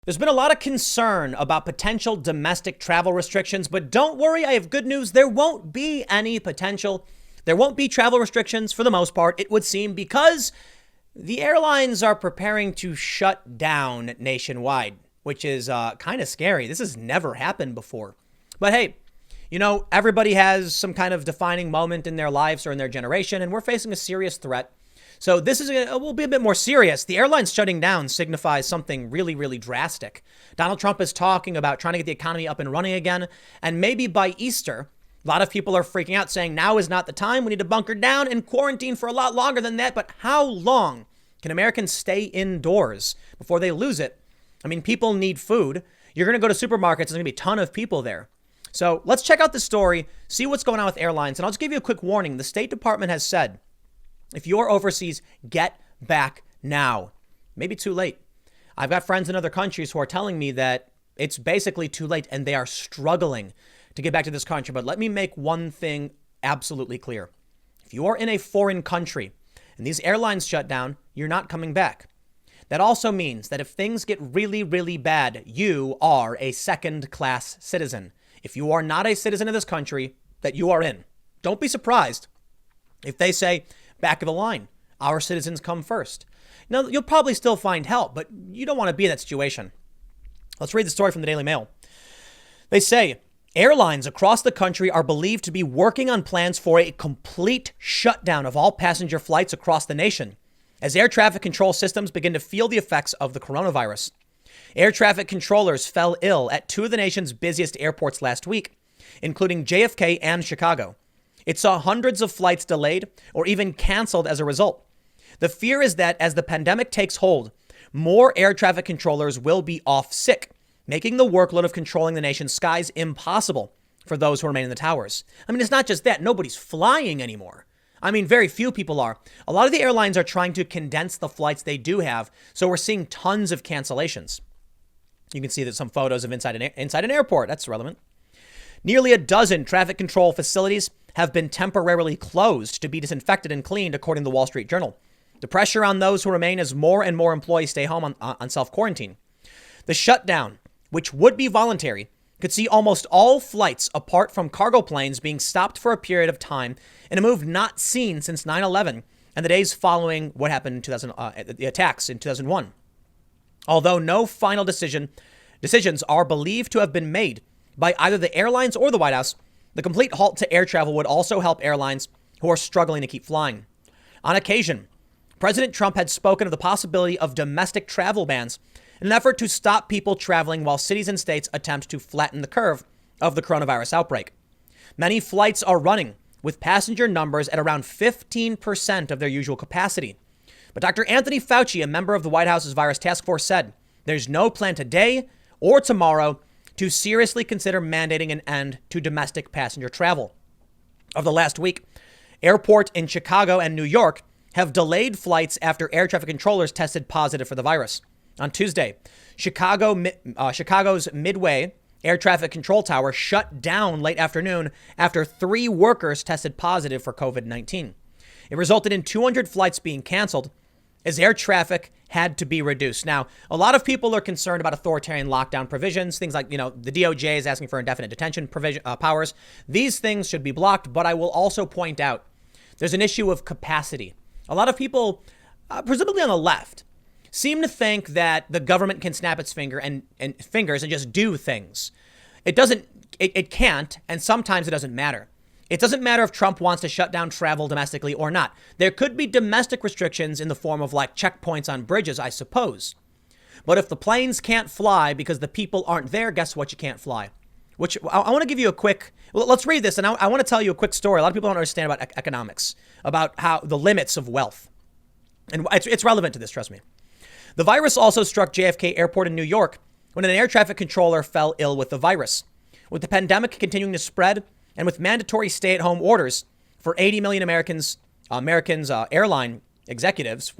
There's been a lot of concern about potential domestic travel restrictions, but don't worry, I have good news. There won't be any potential. There won't be travel restrictions for the most part, it would seem, because the airlines are preparing to shut down nationwide, which is kind of scary. This has never happened before. But hey, everybody has some kind of defining moment in their lives or in their generation, and we're facing a serious threat. So this will be a bit more serious. The airlines shutting down signifies something really, really drastic. Donald Trump is talking about trying to get the economy up and running again. And maybe by Easter, a lot of people are freaking out saying now is not the time. We need to bunker down and quarantine for a lot longer than that. But how long can Americans stay indoors before they lose it? I mean, people need food. You're going to go to supermarkets. There's going to be a ton of people there. So let's check out the story, see what's going on with airlines. And I'll just give you a quick warning. The State Department has said, if you're overseas, get back now. Maybe too late. I've got friends in other countries who are telling me that it's basically too late and they are struggling to get back to this country. But let me make one thing absolutely clear. If you are in a foreign country and these airlines shut down, you're not coming back. That also means that if things get really, really bad, you are a second-class citizen. If you are not a citizen of this country that you are in, don't be surprised if they say, back of the line, our citizens come first. Now, you'll probably still find help, but you don't want to be in that situation. Let's read the story from the Daily Mail. They say, airlines across the country are believed to be working on plans for a complete shutdown of all passenger flights across the nation as air traffic control systems begin to feel the effects of the coronavirus. Air traffic controllers fell ill at two of the nation's busiest airports last week, including JFK and Chicago. It saw hundreds of flights delayed or even canceled as a result. The fear is that as the pandemic takes hold, more air traffic controllers will be off sick, making the workload of controlling the nation's skies impossible for those who remain in the towers. I mean, it's not just that. Nobody's flying anymore. I mean, very few people are. A lot of the airlines are trying to condense the flights they do have, so we're seeing tons of cancellations. You can see that some photos of inside an airport. That's relevant. Nearly a dozen traffic control facilities have been temporarily closed to be disinfected and cleaned, according to the Wall Street Journal. The pressure on those who remain as more and more employees stay home on self-quarantine. The shutdown, which would be voluntary, could see almost all flights apart from cargo planes being stopped for a period of time in a move not seen since 9/11 and the days following what happened in the attacks in 2001. Although no final decisions are believed to have been made by either the airlines or the White House, the complete halt to air travel would also help airlines who are struggling to keep flying. On occasion, President Trump had spoken of the possibility of domestic travel bans in an effort to stop people traveling while cities and states attempt to flatten the curve of the coronavirus outbreak. Many flights are running with passenger numbers at around 15% of their usual capacity. But Dr. Anthony Fauci, a member of the White House's virus task force, said there's no plan today or tomorrow to seriously consider mandating an end to domestic passenger travel. Of the last week, airports in Chicago and New York have delayed flights after air traffic controllers tested positive for the virus. On Tuesday, Chicago's Midway air traffic control tower shut down late afternoon after 3 workers tested positive for COVID-19. It resulted in 200 flights being canceled as air traffic had to be reduced. Now, a lot of people are concerned about authoritarian lockdown provisions, things like, the DOJ is asking for indefinite detention powers. These things should be blocked, but I will also point out there's an issue of capacity. A lot of people, presumably on the left, seem to think that the government can snap its fingers and just do things. It doesn't, it can't, and sometimes it doesn't matter. It doesn't matter if Trump wants to shut down travel domestically or not. There could be domestic restrictions in the form of like checkpoints on bridges, I suppose. But if the planes can't fly because the people aren't there, guess what? You can't fly. Which I want to give you a quick, let's read this. And I want to tell you a quick story. A lot of people don't understand about economics, about how the limits of wealth. And it's relevant to this, trust me. The virus also struck JFK Airport in New York when an air traffic controller fell ill with the virus. With the pandemic continuing to spread, and with mandatory stay-at-home orders for 80 million airline executives,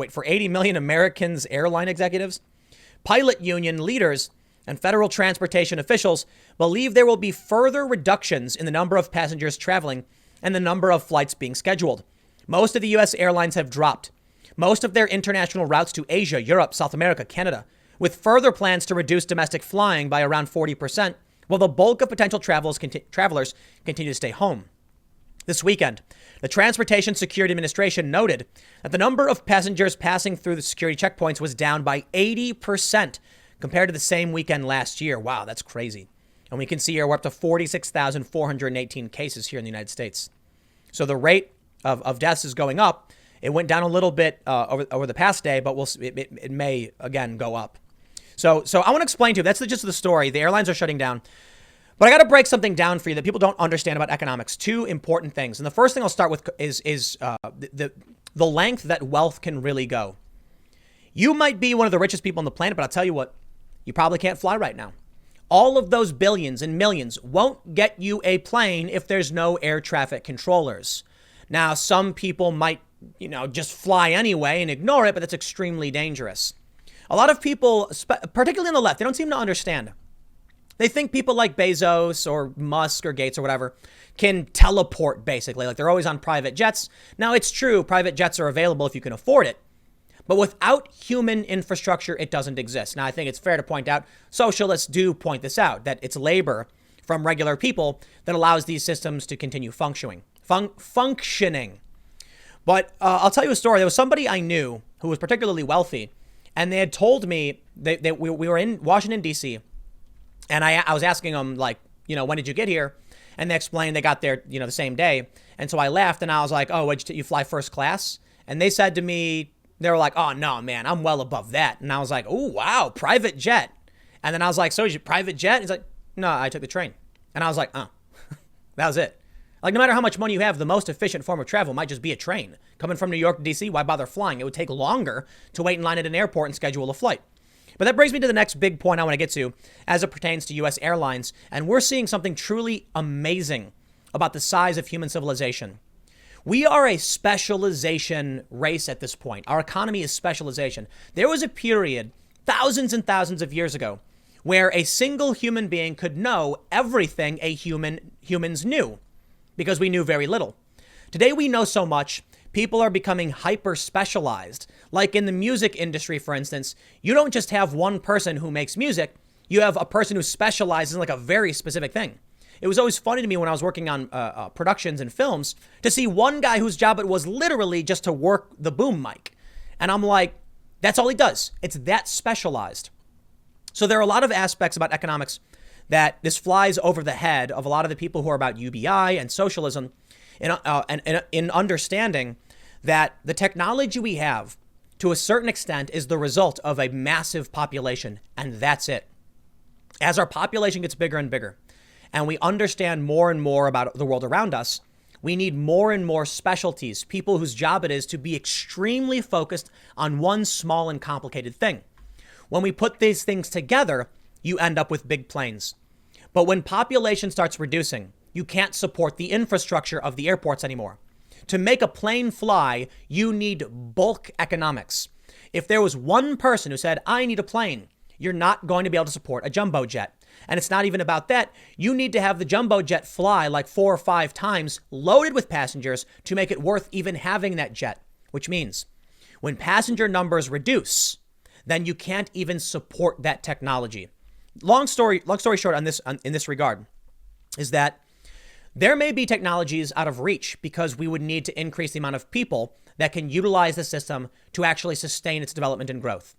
pilot union leaders and federal transportation officials believe there will be further reductions in the number of passengers traveling and the number of flights being scheduled. Most of the U.S. airlines have dropped most of their international routes to Asia, Europe, South America, Canada, with further plans to reduce domestic flying by around 40%, while the bulk of potential travelers continue to stay home. This weekend, the Transportation Security Administration noted that the number of passengers passing through the security checkpoints was down by 80% compared to the same weekend last year. Wow, that's crazy. And we can see here we're up to 46,418 cases here in the United States. So the rate of deaths is going up. It went down a little bit over the past day, but it may again go up. So I want to explain to you, that's the gist of the story. The airlines are shutting down. But I got to break something down for you that people don't understand about economics. Two important things. And the first thing I'll start with is the length that wealth can really go. You might be one of the richest people on the planet, but I'll tell you what, you probably can't fly right now. All of those billions and millions won't get you a plane if there's no air traffic controllers. Now, some people might, just fly anyway and ignore it, but that's extremely dangerous. A lot of people, particularly on the left, they don't seem to understand. They think people like Bezos or Musk or Gates or whatever can teleport, basically, like they're always on private jets. Now, it's true, private jets are available if you can afford it. But without human infrastructure, it doesn't exist. Now, I think it's fair to point out, socialists do point this out, that it's labor from regular people that allows these systems to continue functioning. But I'll tell you a story. There was somebody I knew who was particularly wealthy, and they had told me that we were in Washington, D.C., and I was asking them, like, when did you get here? And they explained they got there, the same day. And so I laughed and I was like, oh, you fly first class? And they said to me, they were like, oh, no, man, I'm well above that. And I was like, oh, wow, private jet. And then I was like, so is your private jet? He's like, no, I took the train. And I was like, oh, that was it. Like, no matter how much money you have, the most efficient form of travel might just be a train. Coming from New York to D.C., why bother flying? It would take longer to wait in line at an airport and schedule a flight. But that brings me to the next big point I want to get to as it pertains to U.S. airlines. And we're seeing something truly amazing about the size of human civilization. We are a specialization race at this point. Our economy is specialization. There was a period thousands and thousands of years ago where a single human being could know everything humans knew because we knew very little. Today we know so much. People are becoming hyper specialized. Like in the music industry, for instance, you don't just have one person who makes music. You have a person who specializes in like a very specific thing. It was always funny to me when I was working on productions and films to see one guy whose job it was literally just to work the boom mic. And I'm like, that's all he does. It's that specialized. So there are a lot of aspects about economics that this flies over the head of a lot of the people who are about UBI and socialism in understanding that the technology we have to a certain extent is the result of a massive population, and that's it. As our population gets bigger and bigger, and we understand more and more about the world around us, we need more and more specialties, people whose job it is to be extremely focused on one small and complicated thing. When we put these things together, you end up with big planes. But when population starts reducing, you can't support the infrastructure of the airports anymore. To make a plane fly, you need bulk economics. If there was one person who said, I need a plane, you're not going to be able to support a jumbo jet. And it's not even about that. You need to have the jumbo jet fly like 4 or 5 times loaded with passengers to make it worth even having that jet, which means when passenger numbers reduce, then you can't even support that technology. Long story short on this in this regard is that there may be technologies out of reach because we would need to increase the amount of people that can utilize the system to actually sustain its development and growth.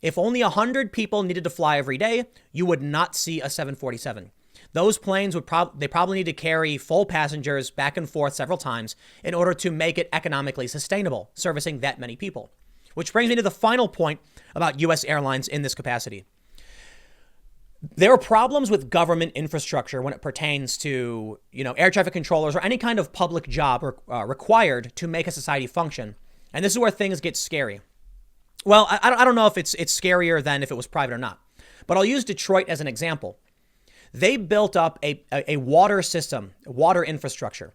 If only 100 people needed to fly every day, you would not see a 747. Those planes would probably need to carry full passengers back and forth several times in order to make it economically sustainable, servicing that many people. Which brings me to the final point about U.S. airlines in this capacity. There are problems with government infrastructure when it pertains to, air traffic controllers or any kind of public job required to make a society function. And this is where things get scary. Well, I don't know if it's scarier than if it was private or not, but I'll use Detroit as an example. They built up a water system, water infrastructure,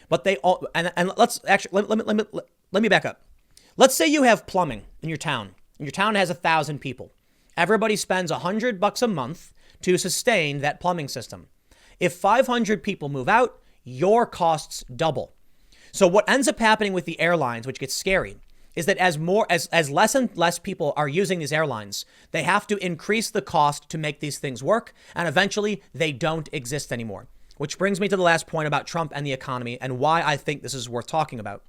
but let's actually let me back up. Let's say you have plumbing in your town, and your town has 1,000 people. Everybody spends $100 a month to sustain that plumbing system. If 500 people move out, your costs double. So what ends up happening with the airlines, which gets scary, is that as less and less people are using these airlines, they have to increase the cost to make these things work, and eventually they don't exist anymore. Which brings me to the last point about Trump and the economy and why I think this is worth talking about.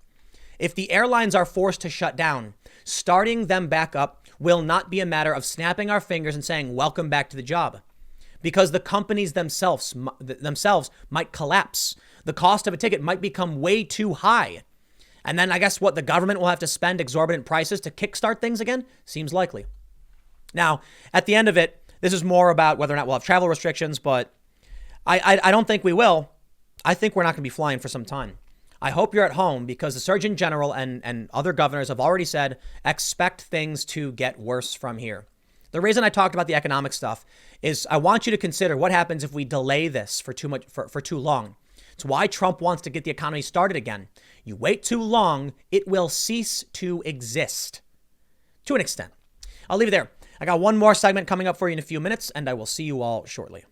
If the airlines are forced to shut down, starting them back up will not be a matter of snapping our fingers and saying, welcome back to the job. Because the companies themselves might collapse. The cost of a ticket might become way too high. And then I guess what, the government will have to spend exorbitant prices to kickstart things again? Seems likely. Now, at the end of it, this is more about whether or not we'll have travel restrictions, but I don't think we will. I think we're not going to be flying for some time. I hope you're at home because the Surgeon General and other governors have already said, expect things to get worse from here. The reason I talked about the economic stuff is I want you to consider what happens if we delay this for too long. It's why Trump wants to get the economy started again. You wait too long, it will cease to exist. To an extent. I'll leave it there. I got one more segment coming up for you in a few minutes, and I will see you all shortly.